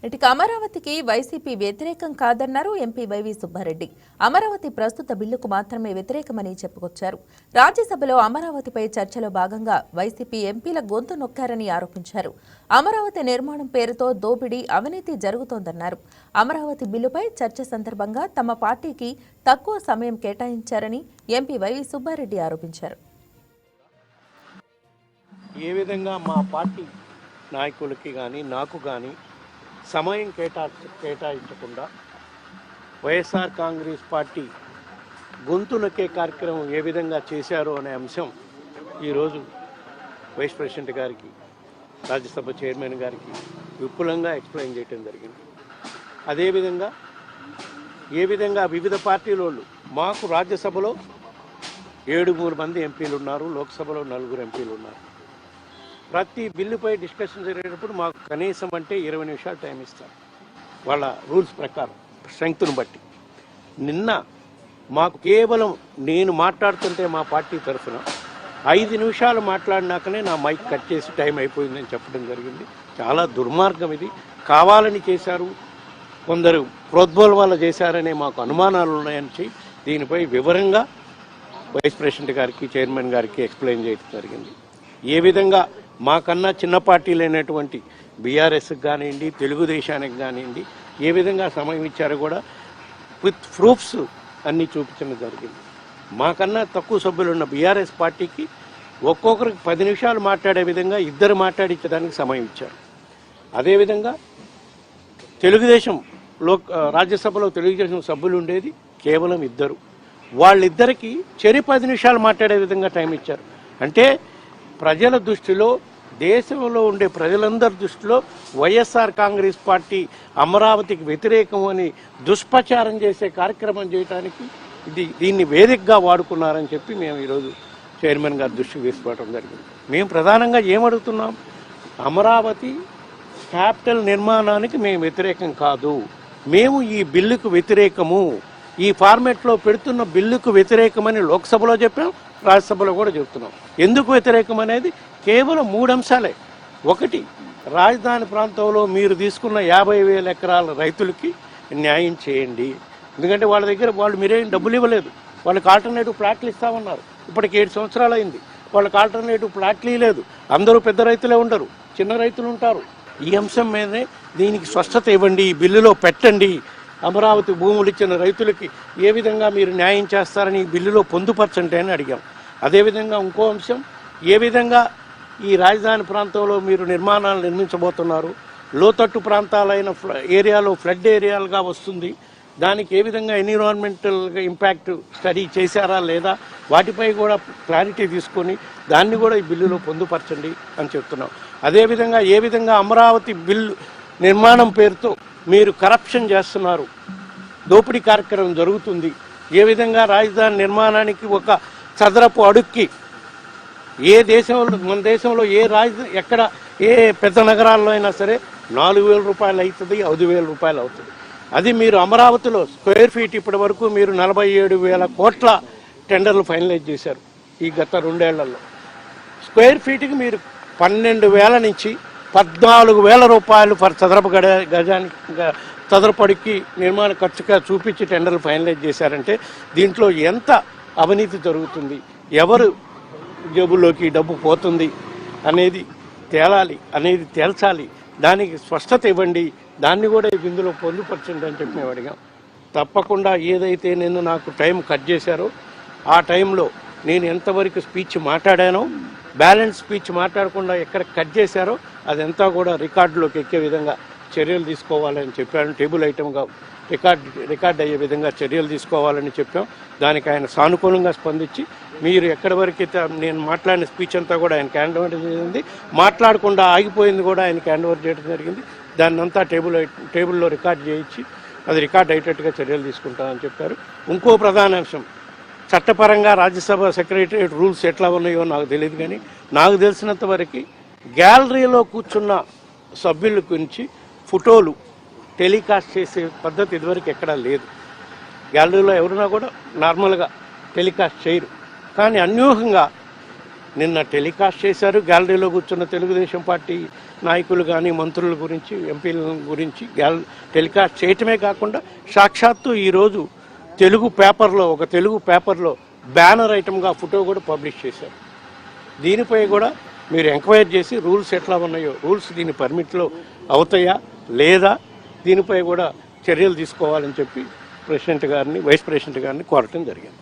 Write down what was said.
ఇటుక అమరావతికి వైసీపీ వ్యతిరేకం కాదన్నారు ఎంపీ వైవి సుబ్బారెడ్డి. అమరావతి ప్రస్తుత బిల్లుకు మాత్రమే వ్యతిరేకమని చెప్పుకొచ్చారు. రాజ్యసభలో అమరావతిపై చర్చలో భాగంగా వైసీపీ ఎంపీల గొంతు నొక్కారని ఆరోపించారు. అమరావతి నిర్మాణం పేరుతో దోపిడీ, అవినీతి జరుగుతోందన్నారు. అమరావతి బిల్లుపై చర్చ సందర్భంగా తమ పార్టీకి తక్కువ సమయం కేటాయించారని ఎంపీ వైవి సుబ్బారెడ్డి ఆరోపించారు. ఏ విధంగా మా పార్టీ నాయకులకి కానీ నాకు కానీ సమయం కేటాయించకుండా వైఎస్ఆర్ కాంగ్రెస్ పార్టీ గొంతు నొక్కే కార్యక్రమం ఏ విధంగా చేశారో అనే అంశం ఈరోజు వైస్ ప్రెసిడెంట్ గారికి, రాజ్యసభ చైర్మన్ గారికి విపులంగా ఎక్స్ప్లెయిన్ చేయడం జరిగింది. అదేవిధంగా ఏ విధంగా వివిధ పార్టీల వాళ్ళు, మాకు రాజ్యసభలో 7 మంది ఎంపీలు ఉన్నారు, లోక్సభలో 4 ఎంపీలు ఉన్నారు. ప్రతి బిల్లుపై డిస్కషన్ జరిగేటప్పుడు మాకు కనీసం అంటే 20 నిమిషాలు టైం ఇస్తారు వాళ్ళ రూల్స్ ప్రకారం, స్ట్రెంగ్త్ను బట్టి. నిన్న మాకు కేవలం నేను మాట్లాడుతుంటే మా పార్టీ తరఫున 5 నిమిషాలు మాట్లాడినాకనే నా మైక్ కట్ చేసి టైం అయిపోయిందని చెప్పడం జరిగింది. చాలా దుర్మార్గం ఇది. కావాలని చేశారు, కొందరు ప్రోద్బలం చేశారనే మాకు అనుమానాలు ఉన్నాయని దీనిపై వివరంగా వైస్ ప్రెసిడెంట్ గారికి, చైర్మన్ గారికి ఎక్స్ప్లెయిన్ చేయడం జరిగింది. ఏ విధంగా మాకన్నా చిన్న పార్టీలైనటువంటి బీఆర్ఎస్కి కానివ్వండి, తెలుగుదేశానికి కానివ్వండి ఏ విధంగా సమయం ఇచ్చారో కూడా విత్ ప్రూఫ్స్ అన్నీ చూపించడం జరిగింది. మాకన్నా తక్కువ సభ్యులు ఉన్న బీఆర్ఎస్ పార్టీకి ఒక్కొక్కరికి 10 నిమిషాలు మాట్లాడే విధంగా 2 మాట్లాడించడానికి సమయం ఇచ్చారు. అదేవిధంగా రాజ్యసభలో తెలుగుదేశం సభ్యులు ఉండేది కేవలం 2. వాళ్ళిద్దరికీ 10 నిమిషాలు మాట్లాడే విధంగా టైం ఇచ్చారు. అంటే ప్రజల దృష్టిలో, దేశంలో ఉండే ప్రజలందరి దృష్టిలో వైఎస్ఆర్ కాంగ్రెస్ పార్టీ అమరావతికి వ్యతిరేకం అని దుష్ప్రచారం చేసే కార్యక్రమం చేయడానికి దీన్ని వేదికగా వాడుకున్నారని చెప్పి మేము ఈరోజు చైర్మన్ గారి దృష్టికి తీసుకోవడం జరిగింది. మేము ప్రధానంగా ఏమడుగుతున్నాం, అమరావతి క్యాపిటల్ నిర్మాణానికి మేము వ్యతిరేకం కాదు, మేము ఈ బిల్లుకు వ్యతిరేకము, ఈ ఫార్మేట్లో పెడుతున్న బిల్లుకు వ్యతిరేకమని లోక్సభలో చెప్పాం, రాజ్యసభలో కూడా చెప్తున్నాం. ఎందుకు వ్యతిరేకం అనేది కేవలం 3 అంశాలే. 1, రాజధాని ప్రాంతంలో మీరు తీసుకున్న 50,000 ఎకరాల రైతులకి న్యాయం చేయండి. ఎందుకంటే వాళ్ళ దగ్గర మీరేం డబ్బులు ఇవ్వలేదు, వాళ్ళకి ఆల్టర్నేటివ్ ప్లాట్లు ఇస్తామన్నారు. ఇప్పటికి 7 సంవత్సరాలు అయింది, వాళ్ళకి ఆల్టర్నేటివ్ ప్లాట్లు లేదు. అందరూ పెద్ద రైతులే ఉండరు, చిన్న రైతులు ఉంటారు. ఈ అంశం మీదనే దీనికి స్పష్టత ఇవ్వండి, ఈ బిల్లులో పెట్టండి. అమరావతి భూములు ఇచ్చిన రైతులకి ఏ విధంగా మీరు న్యాయం చేస్తారని బిల్లులో పొందుపరచండి అని అడిగాం. అదేవిధంగా ఇంకో అంశం, ఏ విధంగా ఈ రాజధాని ప్రాంతంలో మీరు నిర్మాణాలు నిర్మించబోతున్నారు, లోతట్టు ప్రాంతాలైన ఏరియాలో ఫ్లడ్ ఏరియాలుగా వస్తుంది, దానికి ఏ విధంగా ఎన్విరాన్మెంటల్ ఇంపాక్ట్ స్టడీ చేశారా లేదా, వాటిపై కూడా క్లారిటీ తీసుకొని దాన్ని కూడా ఈ బిల్లులో పొందుపరచండి అని చెప్తున్నాం. అదేవిధంగా ఏ విధంగా అమరావతి బిల్లు నిర్మాణం పేరుతో మీరు కరప్షన్ చేస్తున్నారు, దోపిడీ కార్యక్రమం జరుగుతుంది, ఏ విధంగా రాజధాని నిర్మాణానికి ఒక చదరపు అడుక్కి మన దేశంలో ఎక్కడ ఏ పెద్ద నగరాల్లో అయినా సరే 4,000 రూపాయలు అవుతుంది, 5,000 రూపాయలు అవుతుంది. అది మీరు అమరావతిలో స్క్వేర్ ఫీట్ ఇప్పటి వరకు మీరు 47,000 కోట్ల టెండర్లు ఫైనలైజ్ చేశారు ఈ గత 2 ఏళ్లలో. స్క్వేర్ ఫీట్కి మీరు 12,000 నుంచి 14,000 రూపాయలు చదరపడికి నిర్మాణ ఖర్చుగా చూపించి టెండర్లు ఫైనలైజ్ చేశారంటే దీంట్లో ఎంత అవినీతి జరుగుతుంది, ఎవరు జేబుల్లోకి డబ్బు పోతుంది అనేది తేల్చాలి, దానికి స్పష్టత ఇవ్వండి, దాన్ని కూడా ఇందులో పొందుపరచండి అని చెప్పి మేము అడిగాం. తప్పకుండా ఏదైతే నాకు టైం కట్ చేశారో ఆ టైంలో నేను ఎంతవరకు స్పీచ్ మాట్లాడానో, బ్యాలెన్స్ స్పీచ్ మాట్లాడకుండా ఎక్కడ కట్ చేశారో అదంతా కూడా రికార్డులోకి ఎక్కే విధంగా చర్యలు తీసుకోవాలని చెప్పాను. టేబుల్ ఐటమ్గా రికార్డ్ అయ్యే విధంగా చర్యలు తీసుకోవాలని చెప్పాం. దానికి ఆయన సానుకూలంగా స్పందించి మీరు ఎక్కడి వరకు నేను మాట్లాడిన స్పీచ్ అంతా కూడా ఆయనకి హ్యాండ్ ఓవర్ జరిగింది, మాట్లాడకుండా ఆగిపోయింది కూడా ఆయనకి హ్యాండ్ ఓవర్ చేయడం జరిగింది. దాన్ని అంతా టేబుల్లో రికార్డ్ చేయించి అది రికార్డ్ అయ్యేటట్టుగా చర్యలు తీసుకుంటామని చెప్పారు. ఇంకో ప్రధాన అంశం, చట్టపరంగా రాజ్యసభ సెక్రటరియట్ రూల్స్ ఎట్లా ఉన్నాయో నాకు తెలియదు, కానీ నాకు తెలిసినంత వరకు గ్యాలరీలో కూర్చున్న సభ్యుల గురించి ఫోటోలు టెలికాస్ట్ చేసే పద్ధతి ఇదివరకు ఎక్కడా లేదు. గ్యాలరీలో ఎవరున్నా కూడా నార్మల్గా టెలికాస్ట్ చేయరు, కానీ అన్యూహంగా నిన్న టెలికాస్ట్ చేశారు. గ్యాలరీలో కూర్చున్న తెలుగుదేశం పార్టీ నాయకులు కానీ మంత్రుల గురించి ఎంపీల గురించి టెలికాస్ట్ చేయటమే కాకుండా సాక్షాత్తు ఈరోజు ఒక తెలుగు పేపర్లో బ్యానర్ ఐటమ్గా ఫోటో కూడా పబ్లిష్ చేశారు. దీనిపై కూడా మీరు ఎంక్వైరీ చేసి రూల్స్ ఎట్లా ఉన్నాయో, రూల్స్ దీని పర్మిట్లో అవుతాయా లేదా, దీనిపై కూడా చర్యలు తీసుకోవాలని చెప్పి ప్రెసిడెంట్ గారిని, వైస్ ప్రెసిడెంట్ గారిని కోరటం జరిగింది.